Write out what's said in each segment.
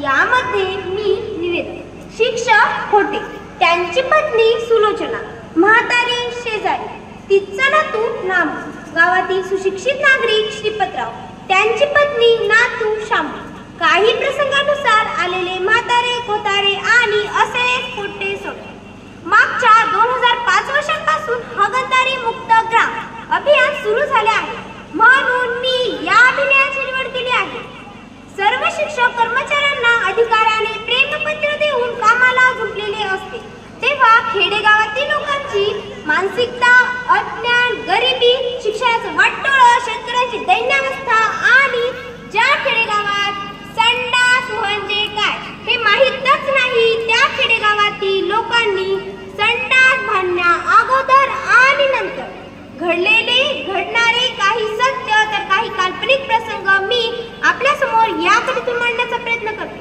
यामध्ये मी निवेदन. शिक्षक होते, त्यांची पत्नी सुलोचना, म्हातारी शेजारी, तिचा नातू नामू, गावातील सुशिक्षित नागरिक श्रीपतराव, त्यांची पत्नी नातू शामू, काही प्रसंगानुसार आलेले म्हातारे कोतारे आणि असेच खोटे सोडे. मागच्या 2005 वर्षांपासून हागणदारी मुक्त ग्राम अभियान सुरू झाले आहे, म्हणून मी या अभियानाची निवड केली आहे. सर्व शिक्षक कर्मचाऱ्यांना अधिकाऱ्याने प्रेमपत्र देऊन कामाला झुकलेले असते, तेव्हा खेडेगावातील लोकांची मानसिकता, अज्ञान, गरिबी, शिक्षणाचं वाटोळं, शेतकऱ्यांची दैन्यावस्था आणि ज्या खेडेगावात संडास म्हणजे काय हे माहीतच नाही, त्या खेडेगावातील लोकांनी संडास बांधण्या अगोदर आणि नंतर घडणारे काही सत्य तर काही काल्पनिक प्रसंग मी आपल्या समोर या कथेतून मांडण्याचा प्रयत्न करते.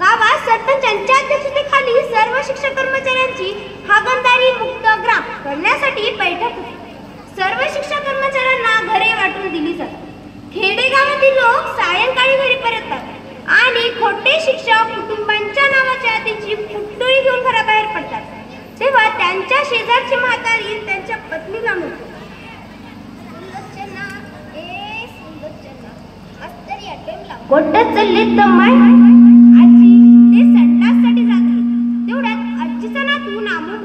गावात सरपंचांच्या अध्यक्षतेखाली सर्व शिक्षक कर्मचाऱ्यांची हागणदारी मुक्त ग्राम करण्यासाठी बैठक होती. सर्व शिक्षक कर्मचाऱ्यांना घरे वाटून दिली जातात. खेडेगावातील लोक सायंकाळी घरी परततात आणि खोटे शिक्षक कुटुंबांच्या नावाच्या त्यांची फुटोळी घेऊन घराबाहेर पडतात. तेव्हा त्यांच्या शेजारची म्हातारी त्यांच्या पत्नीला म्हणते, कुठं चालले तर माय आजी, ते संडाससाठी जाते. तेवढ्यात आजीचा नातू नामू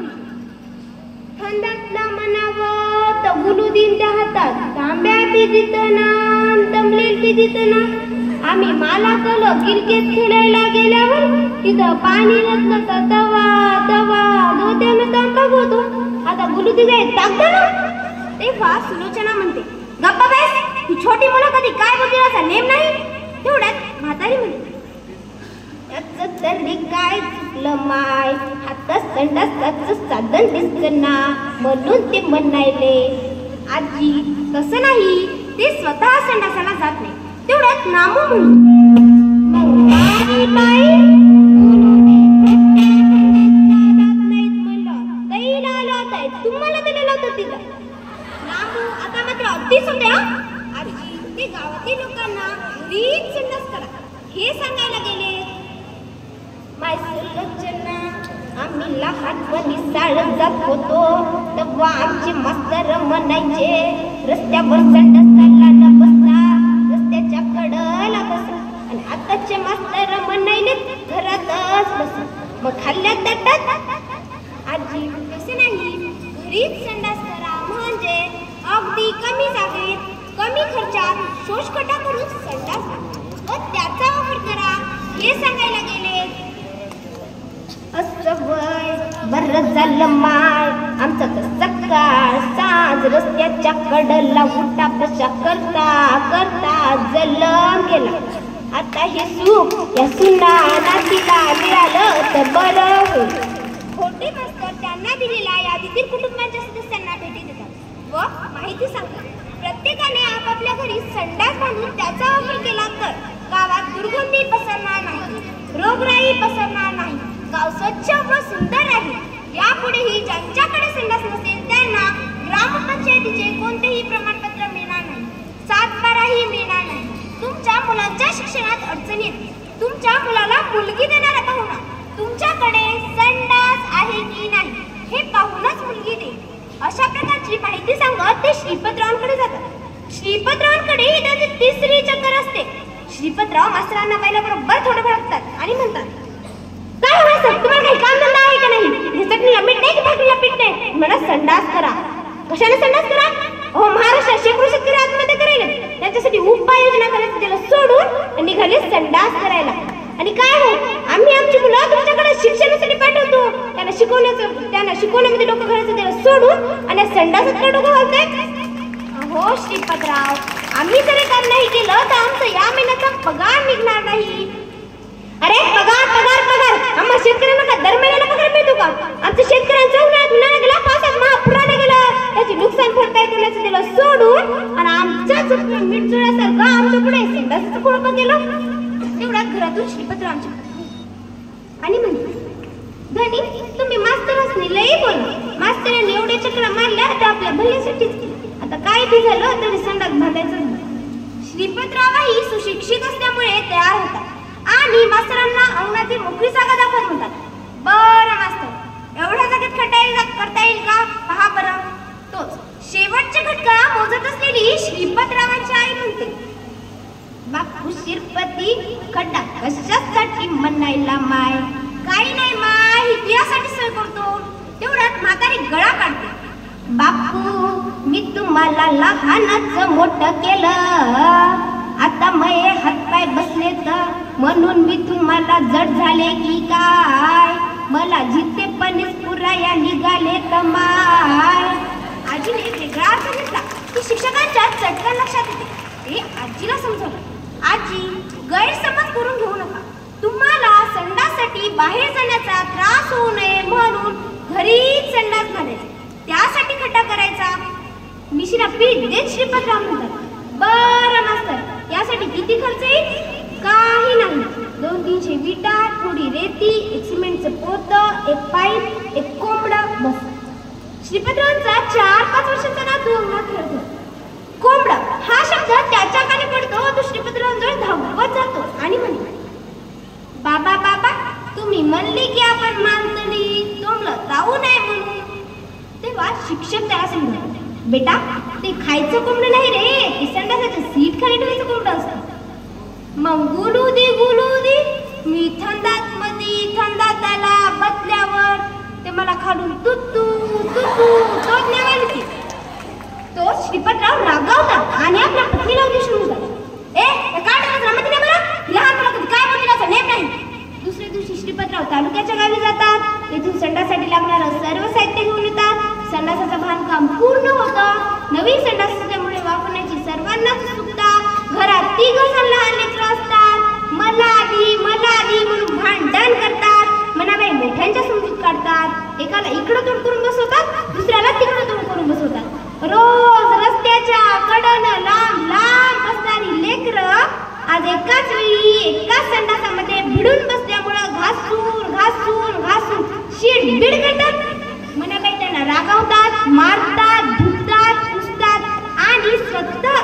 थंडातला म्हणावं तर गुलू दिन त्या हातात तांब्या बी दितना तमलेल बी दितना. आम्ही माला कल क्रिकेट खेळायला गेल्यावर तिथं पाणी नसलं तवा तवा दोत्यानं तांबा होतो. आता गुलू तिथे टाकतो ना. तेव्हा सुलोचना म्हणते, गप्पा बस, ही छोटी मुलं कधी काय बोलतील असा नेम नाही. तेवढ्यात म्हातारी म्हणते, त्याच तरी काय चुकलं माय, हातात संडासाचं साधन दिसतं ना म्हणून ते म्हणायले. आजी तसं नाही, ते स्वतः संडासाला जात नाही. तेवढ्यात नामू तुम्हाला त्याला लावतात तिथं. नामू आता मात्र अगदी होते. आजी ते गावातील लोकांना घरीच संडास करा हे सांगायला गेले. माय सुलोचना, आम्ही लहानपणी शाळेत जात होतो तेव्हा आमचे मास्तर म्हणायचे, रस्त्यावर संडासाला न बसता रस्त्याच्या कडेला बसा. आणि आताचे मास्तर म्हणायले घरातच बसा. मग खाल्ल्या ताटात. आजी तसे नाही, घरीच संडास करा म्हणजे अगदी कमी जागेत कमी खर्चात शोषखड्डा करून संडास व त्याचा वापर करा हे सांगायला गेले. असं वय बरं झालं माय, आमचा तर सकाळ साज रस्त्याच्या कडला उठा बशा करता करता जलम गेला. आता हे सुख या सुना नातीला मिळालं तर बरं होईल. खोटे मास्तर त्यांना दिलेल्या यादीतील कुटुंबाच्या सदस्यांना भेटी देतात व माहिती सांगतात. प्रत्येकाने आपापल्या घरी संडास बांधून त्याचा वापर केला तर गावात दुर्गंधी पसरणार नाही, रोगराई पसरणार नाही, गाव स्वच्छ व सुंदर राहील. यापुढेही ज्यांच्याकडे संडास नसेल त्यांना ग्रामपंचायतीचे कोणतेही प्रमाणपत्र मिळणार नाही, 7/12ही मिळणार नाही. तुमच्या मुलांच्या शिक्षणात अडचण येते, तुमच्या मुलाला मुलगी देणारा पाहुणा तुमच्याकडे संडास आहे की नाही हे पाहूनच मुलगी देईल. अशा प्रकारची माहिती सांगत ते श्रीपतरावांकडे जातात. श्रीपतरावांकडे ही त्यांची तिसरी चक्कर असते. श्रीपतराव मास्तरांना पाहिल्याबरोबर थोडं भडकतात आणि म्हणतात, काय हो सर, तुम्हाला काही काम धंदा आहे का नाही? हे चटणीला मीठ नाही की भाकरीला पीठ नाही? मला संडास करा. कशाने संडास करा? हो, महाराष्ट्रात शेकडो शेतकरी आत्महत्या करायला, त्याच्यासाठी उपाययोजना करायचं त्याला सोडून निघाले संडास करायला. आणि काय हो, आम्ही आमची मुलं तुमच्याकडे शिक्षणासाठी पाठवतो, त्यांना शिकवण्यामध्ये डोकं घालायचं त्याला सोडून आणि संडासात डोकं घालताय. हो श्रीपतराव, आम्ही जर काम नाही केलं तर आमचा या महिन्याचा पगार निघणार नाही. अरे पगार पगार पगार, आम्हा शेतकऱ्यांना का दर महिन्याला पगार मिळतो का? आमच्या शेतकऱ्यांचा उन्हाळ्यात गेला, पावसात महापुराने गेला, त्याची नुकसान भरपाई करण्याचं त्याला सोडून आणि आमच्याच मीठ चुळ्यासारखं आमच्या पुढे संडासाचं कुळपं केलं. तेवढ्यात घरातून श्रीपतराव आमच्या आणि म्हणते, धनी तुम्ही मास्तरांनी लई बोलला, मास्तरांनी एवढे चक्र मारल्या तर आपल्या भल्यासाठीच. आता काय बी झालं तरी संडास बांधायचं. श्रीपतरावही सुशिक्षित असल्यामुळे तयार होतात. आणि मास्तरांना अंगणाची मोकळी जागा दाखवत म्हणतात. बरं मास्तर, एवढ्या जागेत खड्डा करता येईल का? पहा बरं. तोच शेवटचे खटका मोजत असलेली श्रीपतरावांची आई म्हणते, बापू शिरपती, खड्डा कशासाठी म्हणायला माय? काही नाही माय, इतिहासासाठी सोय करतो. तेवढ्यात म्हातारी गळा काढते. बापू, मी तुम्हाला लहानच मोठं केलं, आता मये हातपाय बसले तर म्हणून मी तुम्हाला जड झाले की काय? मला जिथे पणीस पुराया निघाले तर माय. आजीने एक वेगळा अर्थ घेतला की शिक्षकांच्या चटकन लक्षात येते. ते आजीला समजवलं, आजी, गैरसमज करून घेऊ नका. तुम्हाला संडाससाठी बाहेर जाण्याचा त्रास होऊ नये म्हणून घरीच संडास घालायचे, त्यासाठी खड्डा करायचा. मिशीला पीठ देत श्रीपतराव म्हणतात, बरं मास्तर, यासाठी किती खर्च येईल? काही नाही, 200-300 विटा, थोडी रेती, एक सिमेंटचं पोतं, एक पाईप, एक कोंबडं, बस. श्रीपतरावांचा 4-5 वर्षाचा नातू अंगणात खेळतो. कोंबडं हा शब्द त्याच्या कानी पडतो. तो श्रीपतरावांजवळ धावत जातो आणि म्हणतो, बाबा बाबा, तुम्ही म्हणली की आपण मानतली तोंडलं जाऊ नये म्हणून. तेव्हा शिक्षक त्याला समजले, बेटा, ते खायचं कोंबडं नाही रे, ते संडासाचं सीट खाली ठेवायचं कोंबडं असतं. मग गुलू दे, मी थंडात आला बसल्यावर ते मला खालून तुतू तोडण्यावर की. तो श्रीपतराव रागावतात आणि आपल्या पत्नीला उद्देश म्हणतात, काय बरं, लहान मुलं काय बोलण्याचा नेम नाही. दुसऱ्या दिवशी श्रीपतराव तालुक्याच्या गावी जातात. तेथून संडासाठी लागणारं सर्व साहित्य घेऊन येतात. संडासाचं बांधकाम पूर्ण होतं. नवीन संडास असल्यामुळे वापरण्याची सर्वांनाच उत्सुकता. घरात 3 लहान लेकरं असतात. मला आधी म्हणून भांडण करतात. मनाबाई मोठ्यांच्या समजूत काढतात. एकाला इकडं तोंड करून बसवतात, दुसऱ्याला तिकडं तोंड करून बसवतात. रोज रस्त्याच्या कडेनं लांब बसणारी लेकरं आज एकाच वेळी एकाच संडासामध्ये भिडून बसल्यामुळं घासून शिडबिड करतात. मनाबाई त्यांना रागावतात, मारतात, धुतात, पुसतात आणि स्वतः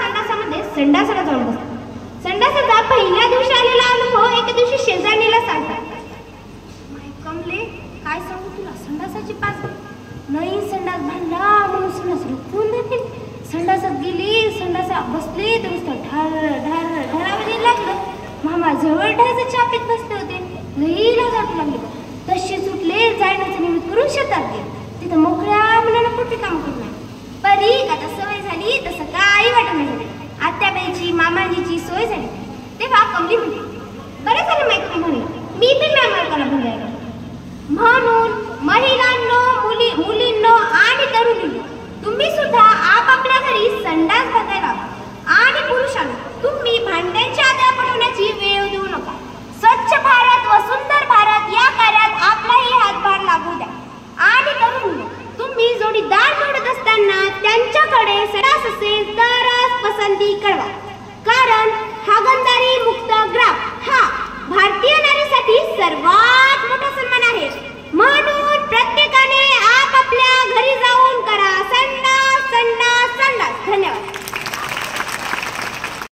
संडासामध्ये संडासाला जाऊन बसतात. संडासाचा पहिल्या दिवशी आलेला अनुभव एके दिवशी शेजारणीला सांगतात. कमले, काय सांगू तुला, संडासाची पाच नाही, संडास बांधला म्हणून संडास रुकवून देते. संडासात गेली, संडासा बसले तर नुसतं ढरावं लागलं. मामा जवळ ढायचं चापीत बसले होते. लई लाजाट लागले. तसे सुटले, जाण्याचं निमित्त करून शेतात गेले. तिथं मोकळ्या मनानं कुठे काम करत नाही. परी आता सवय झाली तसं काही वाटत नाही. आत्याबाईची मामाजीची सोय झाली. तेव्हा कमली म्हणते, बरं झालं माहिती म्हणलं, मी पण माझ्या मालकाला बोलायला. म्हणून महिलांनो, मुलींनो आणि तरुणींनो, तुम्ही सुद्धा आपापल्या घरी संडास घालायला. आणि पुरुषांनो, तुम्ही भांड्यांच्या आद्या पडवण्याची वेळ देऊ नका. स्वच्छ भारत व सुंदर भारत या कार्यात आपलाही हातभार लागू द्या. आणि तरुणींनो, तुम्ही जोडीदार निवडत असताना त्यांच्याकडे संडास असेल तरच पसंती कळवा. कारण हागणदारी मुक्त ग्राम हा